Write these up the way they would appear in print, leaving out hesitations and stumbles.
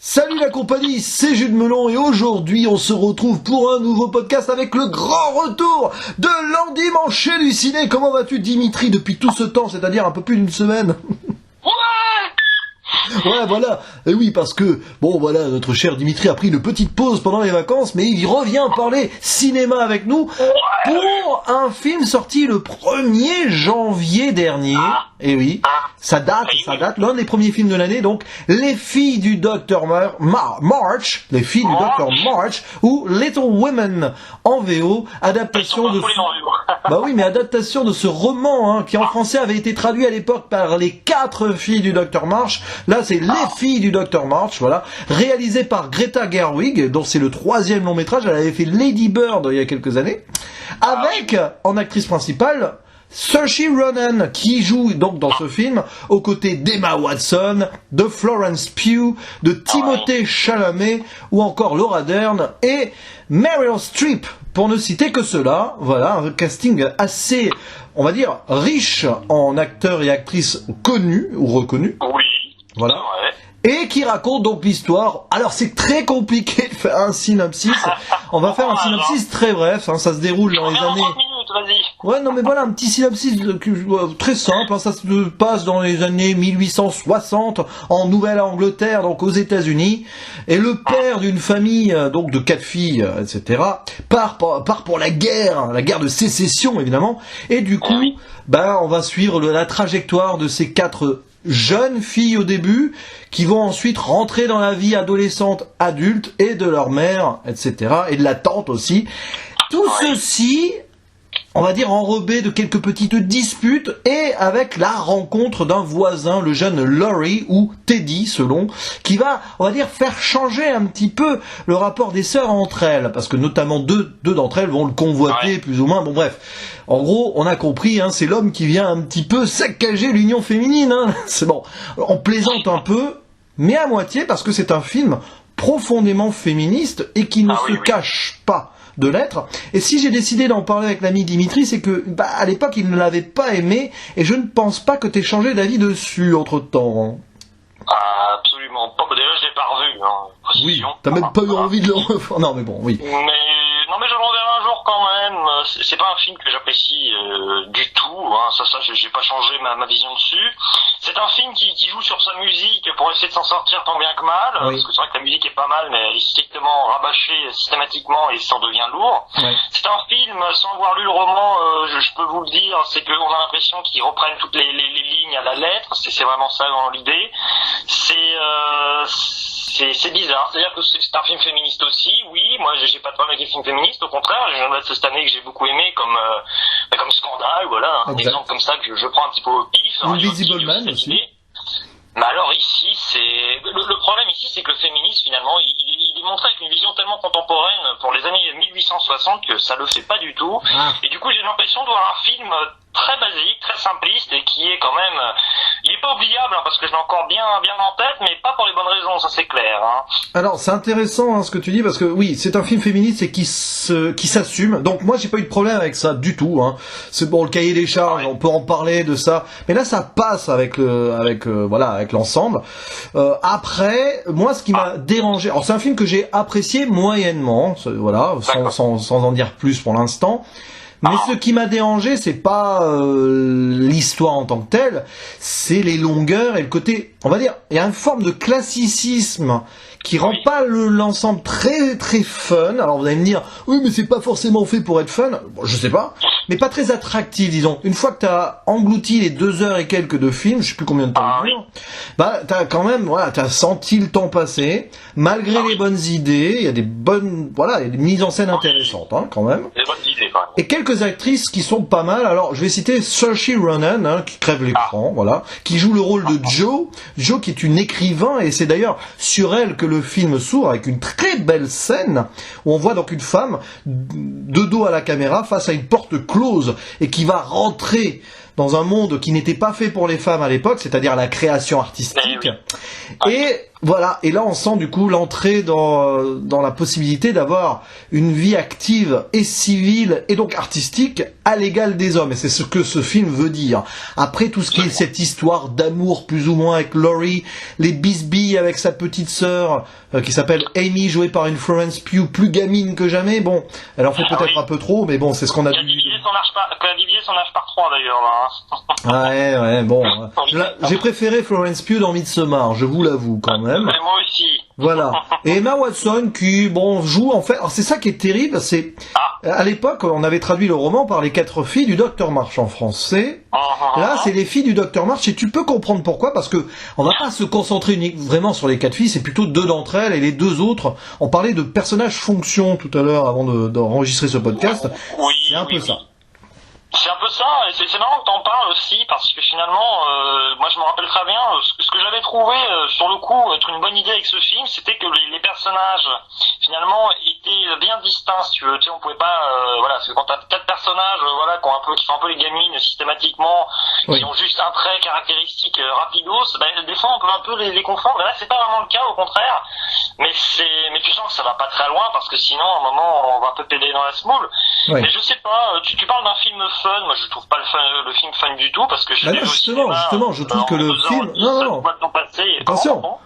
Salut la compagnie, c'est Jules Melon et aujourd'hui on se retrouve pour un nouveau podcast avec le grand retour de l'endimanché du ciné. Comment vas-tu Dimitri depuis tout ce temps, c'est-à-dire un peu plus d'une semaine? Ouais, voilà. Et oui, parce que, bon, voilà, notre cher Dimitri a pris une petite pause pendant les vacances, mais il revient parler cinéma avec nous pour un film sorti le 1er janvier dernier. Et oui, ça date, l'un des premiers films de l'année, donc, Les filles du Dr. March, Les filles du Dr. March, ou Little Women en VO, adaptation de... Bah oui, mais adaptation de ce roman, qui en français avait été traduit à l'époque par Les 4 filles du Dr. March. Là, c'est Les filles du Dr. March, voilà, réalisé par Greta Gerwig, dont c'est le 3e long métrage. Elle avait fait Lady Bird il y a quelques années, avec en actrice principale Saoirse Ronan, qui joue donc dans ce film aux côtés d'Emma Watson, de Florence Pugh, de Timothée Chalamet ou encore Laura Dern et Meryl Streep, pour ne citer que cela. Voilà, un casting assez, on va dire, riche en acteurs et actrices connus ou reconnus. Oui. Voilà. Et qui raconte donc l'histoire. Alors c'est très compliqué de faire un synopsis. On va faire un synopsis très bref. Ça se déroule dans les années. Ouais, non mais voilà, un petit synopsis très simple. Ça se passe dans les années 1860 en Nouvelle-Angleterre, donc aux États-Unis. Et le père d'une famille donc de 4 filles, etc. part pour la guerre de sécession évidemment. Et du coup, on va suivre la trajectoire de ces 4 jeunes filles au début, qui vont ensuite rentrer dans la vie adolescente, adulte, et de leur mère, etc., et de la tante aussi. Tout ceci, on va dire, enrobé de quelques petites disputes, et avec la rencontre d'un voisin, le jeune Laurie, ou Teddy, selon, qui va, on va dire, faire changer un petit peu le rapport des sœurs entre elles, parce que notamment deux d'entre elles vont le convoiter, plus ou moins, bon bref. En gros, on a compris, c'est l'homme qui vient un petit peu saccager l'union féminine, c'est bon. On plaisante un peu, mais à moitié, parce que c'est un film profondément féministe, et qui ne se cache pas de l'être. Et si j'ai décidé d'en parler avec l'ami Dimitri, c'est que à l'époque il ne l'avait pas aimé, et je ne pense pas que tu aies changé d'avis dessus entre temps. Absolument pas. Déjà je l'ai pas revu. Oui, t'as même pas eu envie de le revoir. Non mais bon, oui. Mais je le reverrai un jour quand même. C'est pas un film que j'apprécie du tout. Ça j'ai pas changé ma vision dessus. C'est un film qui joue sur sa musique pour essayer de s'en sortir tant bien que mal. Parce que c'est vrai que la musique est pas mal, mais elle est strictement rabâchée systématiquement et ça en devient lourd. C'est un film, sans avoir lu le roman, je peux vous le dire, c'est qu'on a l'impression qu'ils reprennent toutes les lignes à la lettre. C'est vraiment ça dans l'idée. C'est bizarre. C'est-à-dire que c'est un film féministe aussi. Oui, moi j'ai pas de problème avec les films féministes. Au contraire, j'en ai cette année que j'ai beaucoup aimé comme Scandale, voilà, un exemple comme ça que je prends un petit peu au pif. Invisible Man aussi. Mais alors ici, le problème ici, c'est que le féminisme finalement, il est montré avec une vision tellement contemporaine pour les années 1860 que ça le fait pas du tout. Et du coup, j'ai l'impression de voir un film très basique, très simpliste et qui est quand même, il est pas oubliable parce que je l'ai encore bien en tête, mais pas pour les bonnes raisons, ça c'est clair. Alors c'est intéressant ce que tu dis parce que oui, c'est un film féministe et qui s'assume. Donc moi j'ai pas eu de problème avec ça du tout. C'est bon, le cahier des charges, on peut en parler de ça, mais là ça passe avec l'ensemble. Après, moi ce qui m'a dérangé, alors c'est un film que j'ai apprécié moyennement, sans en dire plus pour l'instant. Mais ce qui m'a dérangé, c'est pas l'histoire en tant que telle, c'est les longueurs et le côté, on va dire, il y a une forme de classicisme qui rend pas l'ensemble très très fun. Alors vous allez me dire, oui mais c'est pas forcément fait pour être fun, bon, je sais pas, mais pas très attractif disons. Une fois que t'as englouti les 2 heures et quelques de film, je sais plus combien de temps il dure, t'as quand même, t'as senti le temps passer, malgré les bonnes idées, il y a des bonnes, il y a des mises en scène intéressantes quand même. Des bonnes idées quand même. Et quelques actrices qui sont pas mal. Alors, je vais citer Saoirse Ronan, qui crève l'écran, qui joue le rôle de Jo qui est une écrivain, et c'est d'ailleurs sur elle que le film s'ouvre, avec une très belle scène, où on voit donc une femme, de dos à la caméra, face à une porte close, close et qui va rentrer dans un monde qui n'était pas fait pour les femmes à l'époque, c'est-à-dire la création artistique. Et voilà, et là on sent du coup l'entrée dans la possibilité d'avoir une vie active et civile et donc artistique à l'égal des hommes. Et c'est ce que ce film veut dire. Après tout ce qui est cette histoire d'amour plus ou moins avec Laurie, les bisbilles avec sa petite sœur qui s'appelle Amy, jouée par une Florence Pugh plus gamine que jamais. Bon, elle en fait peut-être un peu trop, mais bon, c'est ce qu'on a dit. Elle a divisé son âge par 3 d'ailleurs là. Ouais, bon. J'ai préféré Florence Pugh dans Midsommar, je vous l'avoue quand même. Mais moi aussi. Voilà. Et Emma Watson qui, bon, joue en fait. Alors c'est ça qui est terrible, c'est à l'époque on avait traduit le roman par les 4 filles du Docteur March en français. Là c'est les filles du Docteur March et tu peux comprendre pourquoi, parce que on va pas se concentrer vraiment sur les 4 filles, c'est plutôt 2 d'entre elles et les 2 autres. On parlait de personnages fonction tout à l'heure avant d'enregistrer ce podcast. Oui, c'est un peu ça. C'est un peu ça, et c'est marrant que t'en parles aussi, parce que finalement, moi je me rappelle très bien, ce que j'avais trouvé, sur le coup, être une bonne idée avec ce film, c'était que les personnages, finalement, étaient bien distincts, si tu veux. Tu sais, on pouvait pas, voilà, parce que quand t'as 4 personnages, voilà, qui font un peu les gamines systématiquement, qui ont juste un trait caractéristique rapidos, des fois on peut un peu les confondre, mais là c'est pas vraiment le cas, au contraire, mais tu sens que ça va pas très loin, parce que sinon, à un moment, on va un peu pédaler dans la semoule. Mais je sais pas, tu parles d'un film fun, moi je trouve pas le film fun du tout, parce que justement, je trouve que le film... Non.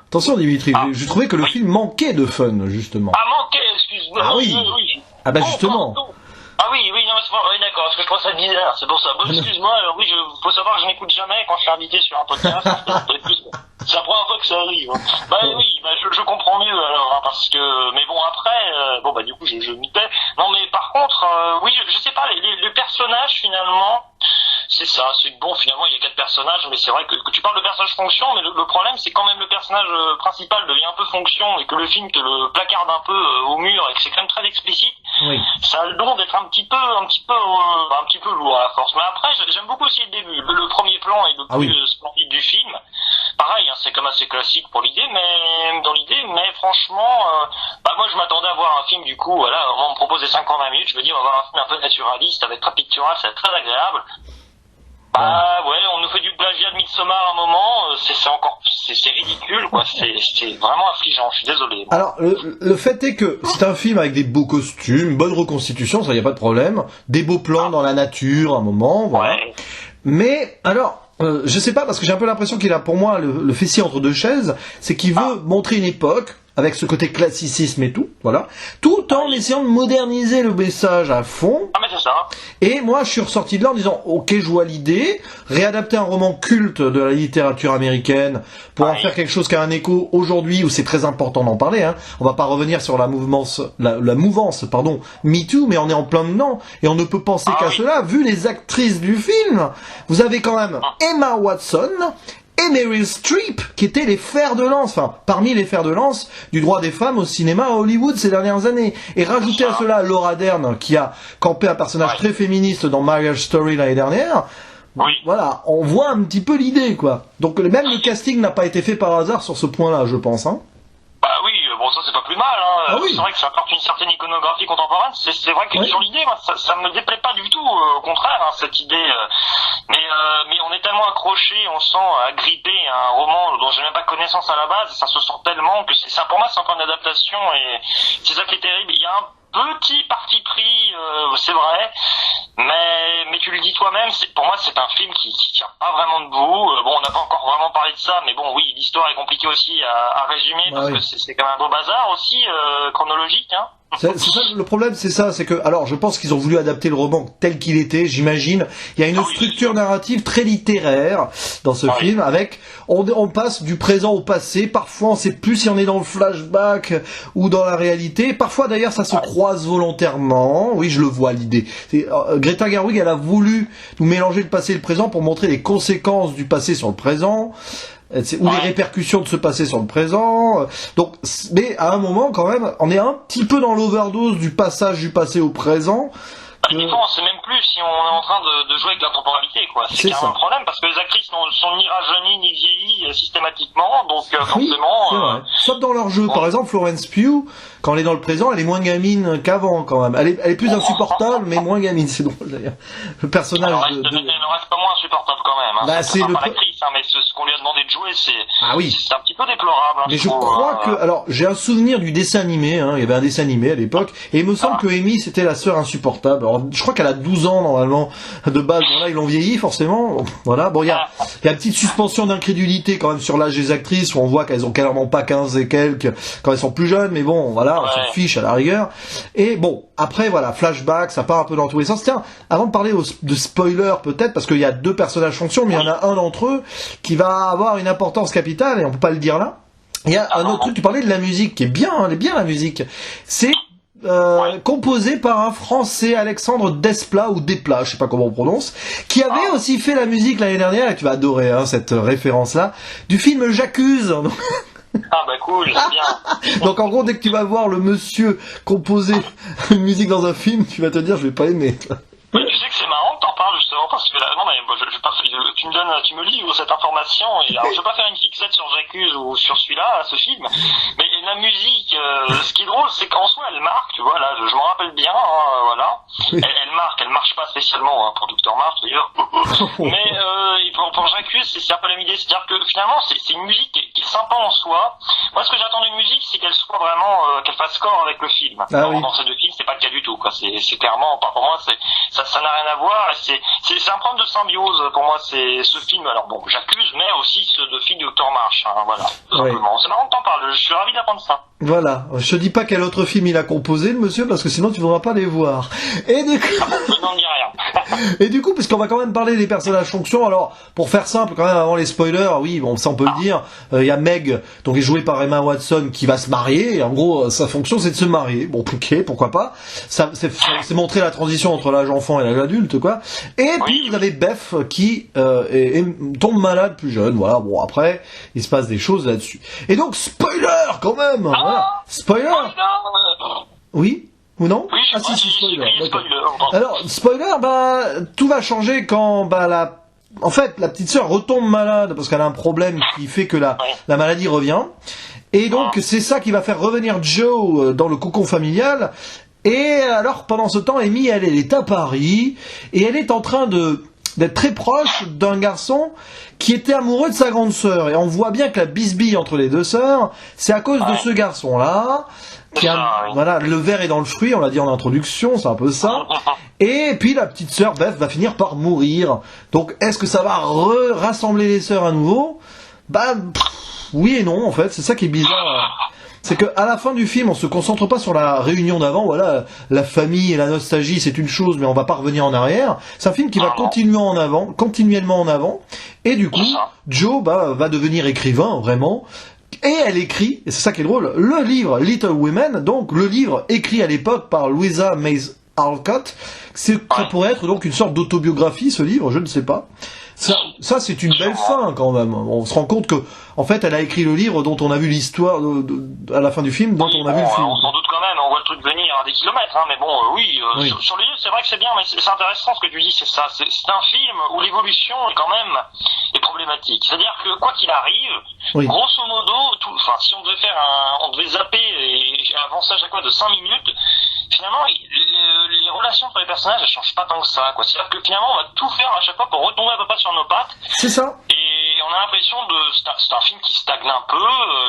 Attention Dimitri, je trouvais que le film manquait de fun, justement. Ah, manquait, excuse-moi. Ah oui. Ah bah justement. Ah oui, non, mais c'est pas... Oui, d'accord, parce que je trouve ça bizarre, c'est pour ça. Bon, excuse-moi, alors oui, faut savoir que je n'écoute jamais quand je suis invité sur un podcast. C'est la première fois que ça arrive. Je comprends mieux alors, parce que... Mais bon, après, du coup, je m'y tais. Non, mais par contre, oui, je sais pas, les personnages, finalement... C'est ça, c'est bon, finalement il y a 4 personnages, mais c'est vrai que tu parles de personnage fonction, mais le problème c'est quand même le personnage principal devient un peu fonction et que le film te le placarde un peu au mur et que c'est quand même très explicite. Ça a le don d'être un petit peu lourd à la force. Mais après j'aime beaucoup aussi le début, le premier plan est le plus splendide du film. Pareil, c'est comme assez classique pour l'idée, mais franchement, moi je m'attendais à voir un film du coup, voilà, on me propose 50 minutes, je me dis on va voir un film un peu naturaliste, ça va être très pictural, ça va être très agréable. On nous fait du plagiat de Midsommar à un moment, c'est ridicule, quoi, c'est vraiment affligeant, je suis désolé. Alors, le fait est que c'est un film avec des beaux costumes, bonne reconstitution, ça y a pas de problème, des beaux plans dans la nature à un moment, voilà. Mais, alors, je sais pas, parce que j'ai un peu l'impression qu'il a pour moi le fessier entre 2 chaises, c'est qu'il veut montrer une époque, avec ce côté classicisme et tout, voilà, tout en essayant de moderniser le message à fond. Ah mais c'est ça. Et moi je suis ressorti de là en disant ok, je vois l'idée, réadapter un roman culte de la littérature américaine pour en faire quelque chose qui a un écho aujourd'hui où c'est très important d'en parler, hein. On va pas revenir sur la mouvance Me Too, mais on est en plein dedans et on ne peut penser qu'à cela vu les actrices du film. Vous avez quand même Emma Watson et Meryl Streep, qui étaient les fers de lance, parmi les fers de lance du droit des femmes au cinéma à Hollywood ces dernières années. Et rajouter à cela Laura Dern, qui a campé un personnage très féministe dans Marriage Story l'année dernière. Voilà, on voit un petit peu l'idée, quoi. Donc même le casting n'a pas été fait par hasard sur ce point-là, je pense, hein. Ça c'est pas plus mal, hein. C'est vrai que ça apporte une certaine iconographie contemporaine, c'est vrai que sur l'idée, moi, ça me déplaît pas du tout, au contraire, hein, cette idée, mais on est tellement accroché, on sent agrippé à un roman dont j'ai même pas connaissance à la base, et ça se sent tellement que ça, pour moi c'est encore une adaptation, et c'est ça qui est terrible. Il y a un petit parti pris, c'est vrai, mais tu le dis toi-même, pour moi c'est un film qui tient pas vraiment debout. On n'a pas encore vraiment parlé de ça, mais bon, oui, l'histoire est compliquée aussi à résumer, parce que c'est quand même un beau bazar aussi, chronologique, hein. C'est ça, le problème, c'est ça, c'est que, alors, je pense qu'ils ont voulu adapter le roman tel qu'il était, j'imagine. Il y a une structure narrative très littéraire dans ce film, avec, on passe du présent au passé, parfois on sait plus si on est dans le flashback ou dans la réalité, parfois d'ailleurs ça se croise volontairement, oui, je le vois l'idée. Greta Gerwig, elle a voulu nous mélanger le passé et le présent pour montrer les conséquences du passé sur le présent, ou les répercussions de ce passé sur le présent. Donc, mais à un moment quand même, on est un petit peu dans l'overdose du passage du passé au présent. que... Des fois, on sait même plus si on est en train de jouer avec la temporalité, quoi. C'est quand même un problème, parce que les actrices sont ni rajeunies, ni vieillies, systématiquement, donc, forcément... c'est vrai. Sauf dans leur jeu. Par exemple, Florence Pugh, quand elle est dans le présent, elle est moins gamine qu'avant, quand même. Elle est plus insupportable, mais moins gamine, c'est drôle, d'ailleurs. Le personnage elle ne reste pas moins insupportable, quand même, hein. Bah, c'est l'actrice, hein, mais ce qu'on lui a demandé de jouer, c'est un petit peu déplorable, hein, mais je crois que... Alors, j'ai un souvenir du dessin animé, hein. Il y avait un dessin animé à l'époque, et il me semble que Amy, c'était la sœur insupportable. Alors, je crois qu'elle a 12 ans, normalement, de base. Bon, là, ils l'ont vieilli, forcément. Voilà. Bon, il y a une petite suspension d'incrédulité, quand même, sur l'âge des actrices, où on voit qu'elles ont clairement pas 15 et quelques, quand elles sont plus jeunes, mais bon, voilà, on s'en fiche, à la rigueur. Et bon, après, voilà, flashback, ça part un peu dans tous les sens. Tiens, avant de parler de spoiler, peut-être, parce qu'il y a deux personnages fonctions, mais il y en a un d'entre eux qui va avoir une importance capitale, et on peut pas le dire là. Il y a un autre truc, tu parlais de la musique, qui est bien, elle est bien la musique. C'est composé par un Français, Alexandre Desplat, ou Desplat, je sais pas comment on prononce, qui avait aussi fait la musique l'année dernière, et tu vas adorer cette référence-là, du film J'accuse. Ah bah cool, c'est bien. Donc en gros, dès que tu vas voir le monsieur composer une musique dans un film, tu vas te dire, je vais pas aimer. Oui, tu sais que c'est marrant que t'en parles justement parce que là, non mais tu me livres cette information et alors je vais pas faire une fixette sur J'accuse ou sur celui-là, ce film, mais la musique, ce qui est drôle, c'est qu'en soi elle marque, tu vois, là, je m'en rappelle bien, hein, voilà, elle marche pas spécialement hein, pour Dr March d'ailleurs, mais pour J'accuse, c'est un peu la même idée, c'est-à-dire que finalement c'est une musique qui est sympa en soi. Moi, ce que j'attends d'une musique, c'est qu'elle soit vraiment, qu'elle fasse corps avec le film. Dans ces deux films, c'est pas le cas du tout, quoi. C'est clairement, pour moi, ça n'a rien à voir. C'est un problème de symbiose pour moi. C'est ce film. Alors bon, J'accuse, mais aussi ce de film de Dr March. Hein, voilà, tout simplement. C'est marrant que t'en parles. Je suis ravi d'apprendre ça. Voilà. Je te dis pas quel autre film il a composé, le monsieur, parce que sinon tu voudras pas les voir. Et du coup... Je n'en dis rien. Et du coup, puisqu'on va quand même parler des personnages fonctions, alors pour faire simple, quand même avant les spoilers, oui, bon, ça on peut le dire. Il y a Meg, donc est jouée par Emma Watson, qui va se marier. Et en gros, sa fonction c'est de se marier. Bon, ok, pourquoi pas. C'est montrer la transition entre l'âge enfant et l'âge adulte, quoi. Et puis vous avez Beth qui tombe malade plus jeune. Voilà. Bon, après, il se passe des choses là-dessus. Et donc spoiler quand même. Voilà. Spoiler. Oui. Ou non? Oui, si, spoiler. Alors, spoiler, tout va changer quand, en fait, la petite sœur retombe malade parce qu'elle a un problème qui fait que la maladie revient. Et donc, c'est ça qui va faire revenir Joe dans le cocon familial. Et alors, pendant ce temps, Amy, elle est à Paris et elle est en train d'être très proche d'un garçon qui était amoureux de sa grande sœur. Et on voit bien que la bisbille entre les deux sœurs, c'est à cause de ce garçon-là. Voilà, le verre est dans le fruit, on l'a dit en introduction, c'est un peu ça. Et puis la petite sœur Beth va finir par mourir. Donc est-ce que ça va rassembler les sœurs à nouveau? Oui et non en fait, c'est ça qui est bizarre. C'est que à la fin du film, on se concentre pas sur la réunion d'avant. Voilà, la famille et la nostalgie, c'est une chose, mais on va pas revenir en arrière. C'est un film qui va continuellement en avant. Et du coup, Joe va devenir écrivain vraiment. Et elle écrit, et c'est ça qui est drôle, le livre Little Women, donc le livre écrit à l'époque par Louisa May Alcott. Ça pourrait être donc une sorte d'autobiographie, ce livre, je ne sais pas. Ça c'est une belle fin quand même. On se rend compte que, en fait, elle a écrit le livre dont on a vu l'histoire à la fin du film, dont on a vu le film. On s'en doute quand même, on voit le truc venir à des kilomètres, hein, mais bon, sur le livre, c'est vrai que c'est bien, mais c'est intéressant ce que tu dis, c'est ça. C'est un film où l'évolution est quand même problématique. C'est-à-dire que quoi qu'il arrive, grosso modo, si on devait zapper et avancer à chaque fois de 5 minutes, finalement, les relations entre les personnages, elles changent pas tant que ça, quoi. C'est-à-dire que finalement, on va tout faire à chaque fois pour retomber à peu près sur nos pattes. C'est ça. Et on a l'impression c'est un film qui stagne un peu,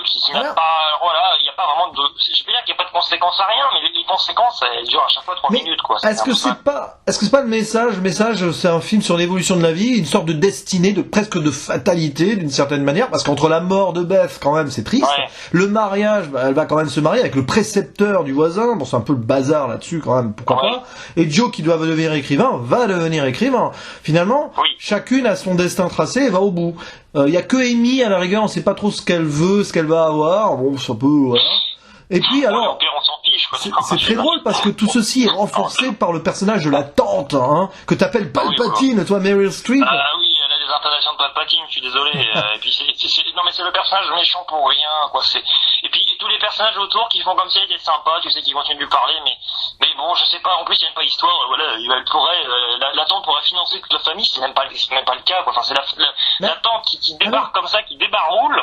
qui n'a pas, voilà, il n'y a pas vraiment je peux dire qu'il n'y a pas de conséquences à rien, mais les conséquences, elles durent à chaque fois 3 minutes, quoi. Est-ce que c'est pas le message? Le message, c'est un film sur l'évolution de la vie, une sorte de destinée, presque de fatalité, d'une certaine manière, parce qu'entre la mort de Beth, quand même, c'est triste. Le mariage, elle va quand même se marier avec le précepteur du voisin. Bon, c'est un peu le bazar là-dessus, quand même, pourquoi pas. Et Joe, qui doit devenir écrivain, va devenir écrivain. Finalement, chacune a son destin tracé et va au bout. Il y a que Amy, à la rigueur, on sait pas trop ce qu'elle veut, ce qu'elle va avoir. Bon, ça peut, voilà. Et puis alors, c'est très drôle parce que tout ceci est renforcé par le personnage de la tante, que t'appelles Palpatine, toi, Meryl Streep. Ah oui, elle a des intonations de Palpatine, je suis désolé. Et puis non mais c'est le personnage méchant pour rien, quoi. Et puis tous les personnages autour qui font comme si elle était sympa, tu sais, qui continuent de lui parler, mais bon, je sais pas, en plus il n'y a pas l'histoire, voilà, elle pourrait, la tante pourrait financer toute la famille, c'est même pas le cas, quoi. Enfin, c'est la tante qui débarque comme ça, qui débaroule,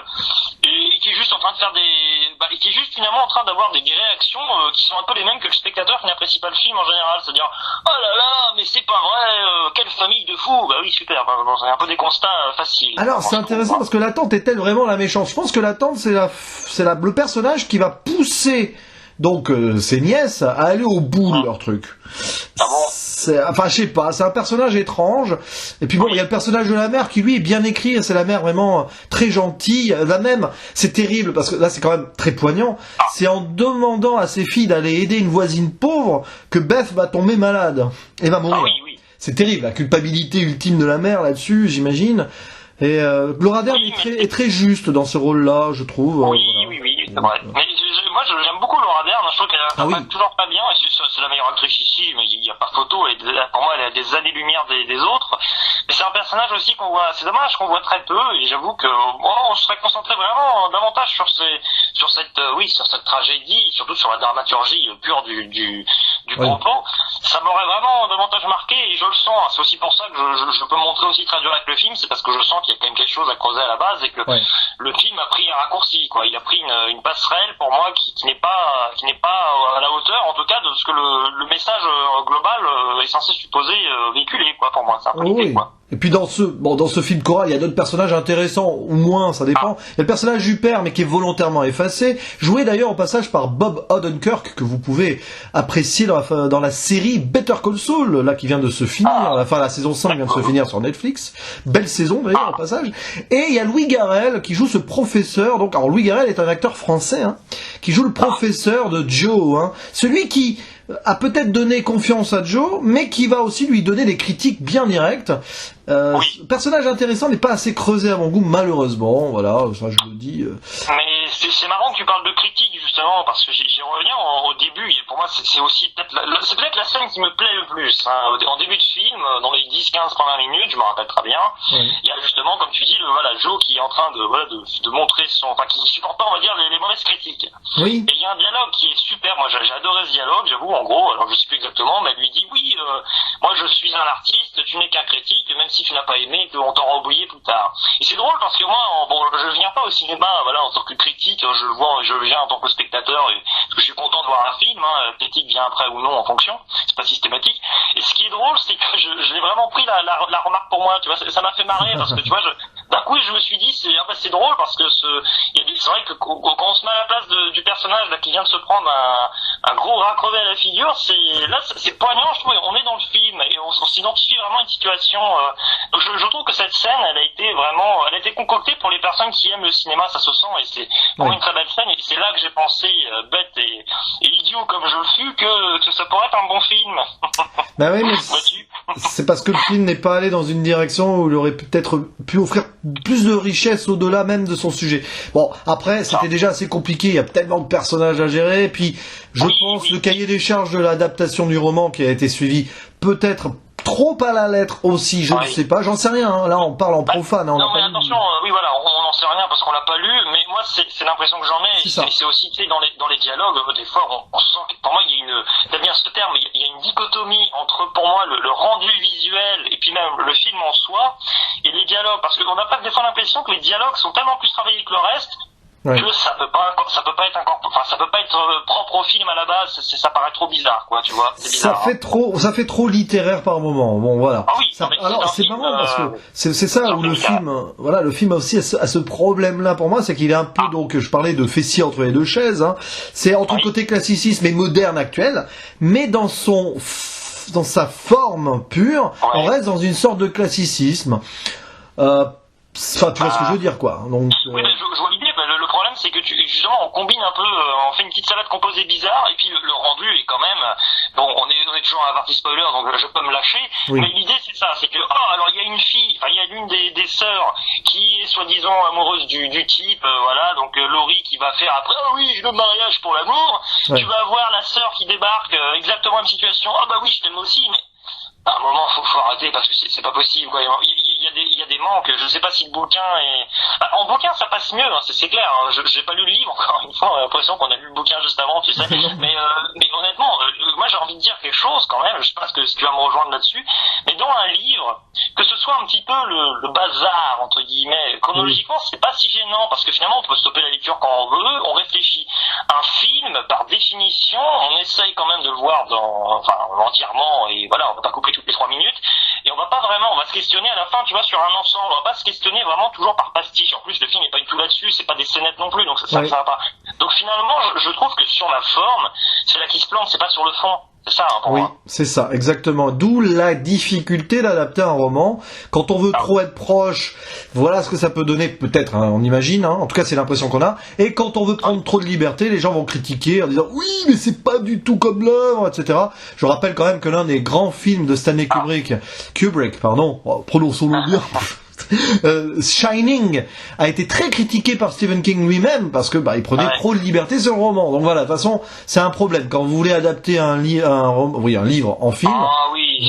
et qui est juste en train de faire et qui est juste finalement en train d'avoir des réactions qui sont un peu les mêmes que le spectateur qui n'apprécie pas le film en général, c'est-à-dire, oh là là, mais c'est pas vrai, quelle famille de fous, bah oui, super, bon, c'est un peu des constats faciles. Alors, c'est intéressant parce que la tante est-elle vraiment la méchante? Je pense que la tante, c'est le personnage qui va pousser donc ses nièces à aller au bout de leur truc. Ah bon? Enfin, je sais pas, c'est un personnage étrange. Et puis bon, il y a le personnage de la mère qui lui est bien écrit, et c'est la mère vraiment très gentille. La même, c'est terrible parce que là c'est quand même très poignant. C'est en demandant à ses filles d'aller aider une voisine pauvre que Beth va tomber malade et va mourir. C'est terrible, la culpabilité ultime de la mère là-dessus, j'imagine. Et Laura Dern est très juste dans ce rôle-là, je trouve. Oui, c'est vrai. Mais moi, j'aime beaucoup Laura Dern. Je trouve qu'elle interprète toujours pas bien. C'est la meilleure actrice ici, mais il n'y a pas photo. Et pour moi, elle a des années-lumière des autres. Mais c'est un personnage aussi qu'on voit. C'est dommage qu'on voit très peu. Et j'avoue que on serait concentré vraiment davantage sur cette tragédie, surtout sur la dramaturgie pure du propos. Ça m'aurait vraiment davantage marqué. Et je le sens. C'est aussi pour ça que je peux montrer aussi très dur avec le film. C'est parce que je sens qu'il y a quand même quelque chose à creuser à la base et que le film a pris un raccourci, quoi. Il a pris une passerelle pour moi qui n'est pas à la hauteur, en tout cas, de ce que le message global est censé supposer véhiculer, quoi. Pour moi, c'est un peu l'idée, quoi. Et puis dans ce film choral, il y a d'autres personnages intéressants, ou moins, ça dépend. Il y a le personnage du père, mais qui est volontairement effacé, joué d'ailleurs au passage par Bob Odenkirk, que vous pouvez apprécier dans la série Better Call Saul, là qui vient de se finir, la saison 5 vient de se finir sur Netflix. Belle saison d'ailleurs au passage. Et il y a Louis Garrel qui joue ce professeur. Donc, alors Louis Garrel est un acteur français, qui joue le professeur de Joe, celui qui a peut-être donné confiance à Joe, mais qui va aussi lui donner des critiques bien directes. Personnage intéressant, mais pas assez creusé à mon goût, malheureusement. Voilà, ça je le dis. Mais c'est marrant que tu parles de critique, justement, parce que j'y reviens au début. Et pour moi, c'est aussi peut-être la scène qui me plaît le plus. En début de film, dans les 10, 15 premières minutes, je me rappelle très bien, il y a justement, comme tu dis, Joe qui est en train de montrer qui supporte pas, on va dire, les mauvaises critiques. Oui. Et il y a un dialogue qui est super. Moi, j'ai adoré ce dialogue, j'avoue, en gros, alors je sais plus exactement, mais elle lui dit, moi je suis un artiste, tu n'es qu'un critique, même si tu n'as pas aimé, on t'aura oublié plus tard. Et c'est drôle parce que moi, je viens pas au cinéma, en tant que critique, je viens en tant que spectateur, parce que je suis content de voir un film, critique vient après ou non en fonction, c'est pas systématique. Et ce qui est drôle, c'est que je l'ai vraiment pris la remarque pour moi, tu vois, ça m'a fait marrer parce que tu vois, d'un coup je me suis dit, c'est drôle parce que c'est vrai que quand on se met à la place du personnage là qui vient de se prendre un gros racrevé à la figure, c'est poignant, je trouve, on est dans le film et on s'identifie vraiment à une situation. Donc je trouve que cette scène, elle a été concoctée pour les personnes qui aiment le cinéma, ça se sent, et c'est vraiment une très belle scène. Et c'est là que j'ai pensé, bête et idiot comme je le fus, que ça pourrait être un bon film. Bah oui, mais c'est parce que le film n'est pas allé dans une direction où il aurait peut-être pu offrir plus de richesse au-delà même de son sujet. Bon, après, c'était déjà assez compliqué, il y a tellement de personnages à gérer, et puis je pense le cahier des charges de l'adaptation du roman qui a été suivi peut-être trop à la lettre aussi, je ne sais pas, j'en sais rien, là on parle en profane. Non mais attention, on n'en sait rien parce qu'on l'a pas lu, mais moi c'est l'impression que j'en ai, et c'est aussi, tu sais, dans les dialogues, des fois on sent que pour moi il y a t'as bien ce terme, il y a une dichotomie entre, pour moi, le rendu visuel et puis même le film en soi, et les dialogues, parce qu'on n'a pas des fois l'impression que les dialogues sont tellement plus travaillés que le reste, que ça peut pas être propre au film à la base, ça paraît trop bizarre, quoi, tu vois. Ça fait trop littéraire par moment. Bon, voilà. Alors c'est marrant parce que c'est ça où le film aussi a ce problème-là pour moi, c'est qu'il est un peu, donc je parlais de fessier entre les deux chaises, c'est entre le côté classicisme et moderne actuel, mais dans sa forme pure, on reste dans une sorte de classicisme. Enfin, tu vois ce que je veux dire, quoi. Donc, oui, mais je vois l'idée. Le problème, c'est que justement, on combine un peu, on fait une petite salade composée bizarre, et puis le rendu est quand même, bon, on est toujours à la partie spoiler, donc je peux me lâcher. Mais l'idée, c'est ça, c'est que, alors il y a une fille, il y a l'une des sœurs qui est soi-disant amoureuse du type, donc Laurie qui va faire après, le mariage pour l'amour. Tu vas avoir la sœur qui débarque, exactement la même situation. Je t'aime aussi, mais à un moment, faut arrêter parce que c'est pas possible, quoi. Il y a des manques. Je sais pas si le bouquin est... En bouquin, ça passe mieux, hein, c'est clair. Hein. J'ai pas lu le livre, encore une fois. On a l'impression qu'on a lu le bouquin juste avant, tu sais. mais honnêtement, moi j'ai envie de dire quelque chose quand même. Je sais pas ce que tu vas me rejoindre là-dessus. Mais dans un livre, que ce soit un petit peu le bazar, entre guillemets, chronologiquement, c'est pas si gênant. Parce que finalement, on peut stopper la lecture quand on veut. On réfléchit. Un film, par définition, on essaye quand même de le voir entièrement. Et voilà, on va pas couper toutes les 3 minutes. Et on va se questionner à la fin, tu vois, sur un ensemble. On va pas se questionner vraiment toujours par pastiche. En plus, le film n'est pas du tout là-dessus, c'est pas des scénettes non plus, donc ça va pas. Donc finalement, je trouve que sur la forme, c'est là qui se plante, c'est pas sur le fond. C'est ça, hein, pour moi. C'est ça, exactement. D'où la difficulté d'adapter un roman. Quand on veut trop être proche, voilà ce que ça peut donner, peut-être, hein, on imagine, hein, en tout cas c'est l'impression qu'on a. Et quand on veut prendre trop de liberté, les gens vont critiquer en disant « Oui, mais c'est pas du tout comme l'œuvre, etc. » Je rappelle quand même que l'un des grands films de Stanley Kubrick, prononçons-le bien, Shining a été très critiqué par Stephen King lui-même parce que il prenait trop de liberté sur le roman. Donc voilà, de toute façon, c'est un problème. Quand vous voulez adapter un livre en film,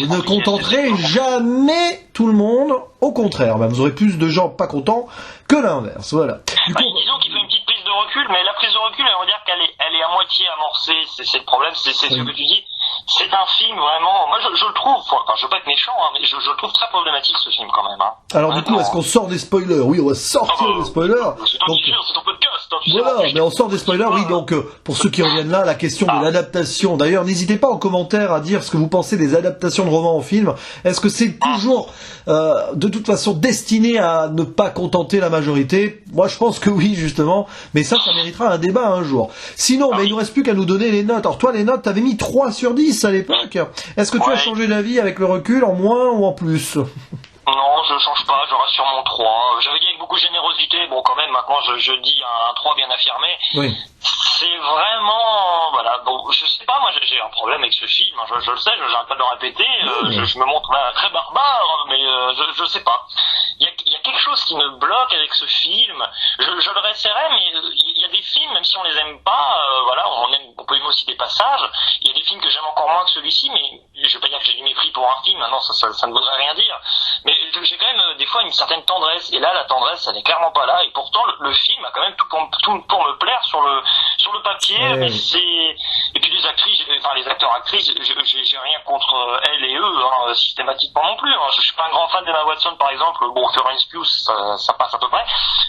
vous ne contenterez jamais tout le monde. Au contraire, vous aurez plus de gens pas contents que l'inverse. Voilà. Disons qu'il faut une petite prise de recul, mais la prise de recul, on va dire qu'elle est à moitié amorcée. C'est le problème, c'est ce que tu dis. C'est un film vraiment, moi je le trouve, enfin je veux pas être méchant, hein, mais je le trouve très problématique ce film quand même. Hein. Alors du coup, est-ce qu'on sort des spoilers ? Oui, on va sortir des spoilers. C'est ton podcast. Voilà, mais on sort des spoilers, oui, donc pour ceux qui reviennent là, la question de l'adaptation. D'ailleurs, n'hésitez pas en commentaire à dire ce que vous pensez des adaptations de romans en film. Est-ce que c'est toujours de toute façon destiné à ne pas contenter la majorité ? Moi je pense que oui, justement, mais ça méritera un débat un jour. Sinon, il nous reste plus qu'à nous donner les notes. Alors toi, les notes, t'avais mis 3 sur 10 à l'époque. Est-ce que tu as changé d'avis avec le recul, en moins ou en plus ? Non, je change pas, je reste sur mon 3. J'avais dit avec beaucoup de générosité, bon quand même maintenant je dis un 3 bien affirmé. Oui. C'est vraiment, voilà, bon je sais pas, moi j'ai un problème avec ce film, je le sais, j'arrête pas de le répéter, je me montre très barbare, mais je sais pas. Il y a quelque chose qui me bloque avec ce film, je le réessayerai, mais il y a des films, même si on les aime pas, on peut aimer aussi des passages, il y a des films que j'aime encore moins que celui-ci, mais je vais pas dire que j'ai du mépris pour un film, non, ça ne voudrait rien dire, mais j'ai quand même des fois une certaine tendresse, et là la tendresse elle est clairement pas là, et pourtant le film a quand même tout pour me plaire sur le papier, mais et puis les acteurs actrices, j'ai rien contre elles et eux, hein, systématiquement non plus, hein. Je suis pas un grand fan d'Emma Watson par exemple, bon Florence Pugh ça passe à peu près,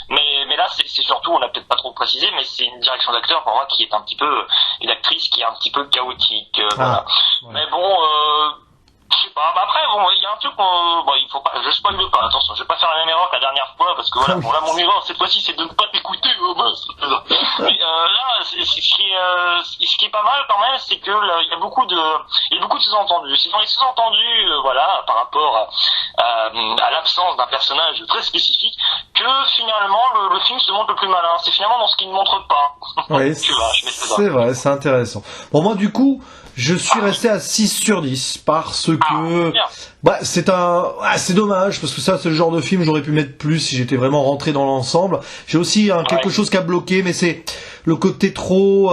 mais là c'est surtout, on l'a peut-être pas trop précisé, mais c'est une direction d'acteur pour moi qui est un petit peu, une actrice qui est un petit peu chaotique, voilà. Mais bon, je sais pas, après il y a un truc il faut pas, je spoil pas, attention, je vais pas faire la même erreur que la dernière fois, parce que voilà, là mon erreur cette fois-ci c'est de ne pas t'écouter, mais là ce qui est pas mal quand même, c'est que il y a beaucoup de sous-entendus. C'est dans les sous-entendus, par rapport à l'absence d'un personnage très spécifique, que finalement le film se montre le plus malin. C'est finalement dans ce qu'il ne montre pas. Oui, c'est vrai, c'est intéressant. Bon, moi du coup, je suis resté à 6 sur 10 parce que c'est dommage parce que ça c'est le genre de film j'aurais pu mettre plus si j'étais vraiment rentré dans l'ensemble. J'ai aussi quelque chose qui a bloqué, mais c'est le côté trop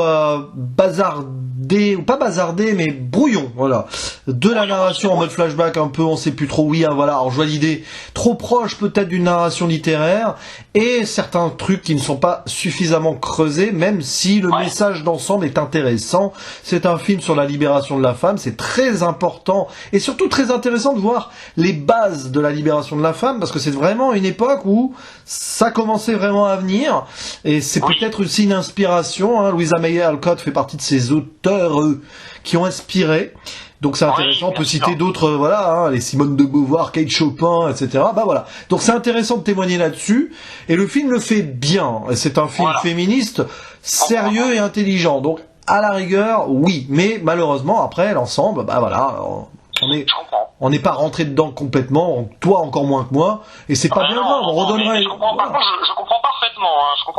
bazardé, ou pas bazardé mais brouillon, voilà, de la narration en mode flashback un peu, on sait plus trop, alors je vois l'idée trop proche peut-être d'une narration littéraire, et certains trucs qui ne sont pas suffisamment creusés, même si le message d'ensemble est intéressant. C'est un film sur la libération de la femme, c'est très important et surtout très intéressant de voir les bases de la libération de la femme, parce que c'est vraiment une époque où ça commençait vraiment à venir, et c'est peut-être aussi une inspiration, hein. Louisa May Alcott fait partie de ces auteurs qui ont inspiré, donc c'est intéressant. On peut citer d'autres, les Simone de Beauvoir, Kate Chopin, etc. Donc c'est intéressant de témoigner là-dessus, et le film le fait bien, c'est un film féministe sérieux et intelligent, donc à la rigueur oui, mais malheureusement après l'ensemble, on n'est pas rentré dedans complètement, toi encore moins que moi, et c'est pas bien grave, on redonnera... Je comprends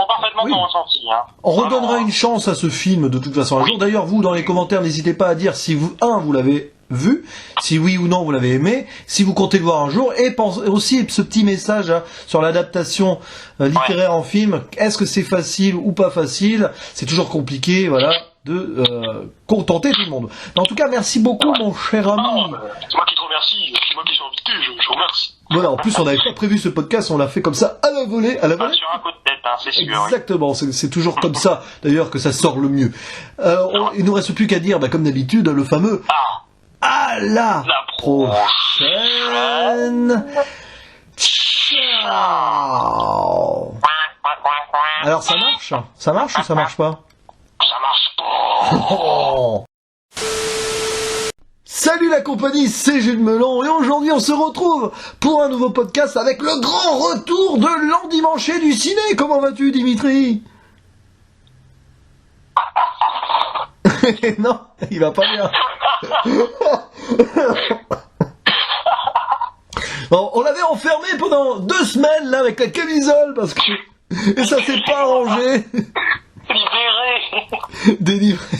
parfaitement ton ressenti. Hein. On redonnera une chance à ce film de toute façon un jour. D'ailleurs, vous, dans les commentaires, n'hésitez pas à dire si vous l'avez vu, si oui ou non vous l'avez aimé, si vous comptez le voir un jour, et pensez aussi ce petit message sur l'adaptation littéraire en film. Est-ce que c'est facile ou pas facile ? C'est toujours compliqué, de contenter tout le monde. En tout cas, merci beaucoup, mon cher ami. C'est moi qui te remercie, c'est moi qui suis invité, je remercie. Voilà, en plus, on n'avait pas prévu ce podcast, on l'a fait comme ça, à la volée. Sur un coup de tête, hein, c'est sûr. Exactement, c'est toujours comme ça, d'ailleurs, que ça sort le mieux. Il nous reste plus qu'à dire, comme d'habitude, le fameux à la prochaine. Ciao. Alors, ça marche ou ça marche pas? Ça marche pas. Oh. Salut la compagnie, c'est Gilles Melon et aujourd'hui on se retrouve pour un nouveau podcast avec le grand retour de l'endimanché du ciné. Comment vas-tu, Dimitri? Non, il va pas bien. Bon, on l'avait enfermé pendant 2 semaines là avec la camisole parce que et ça s'est pas arrangé. Délivré. Délivré.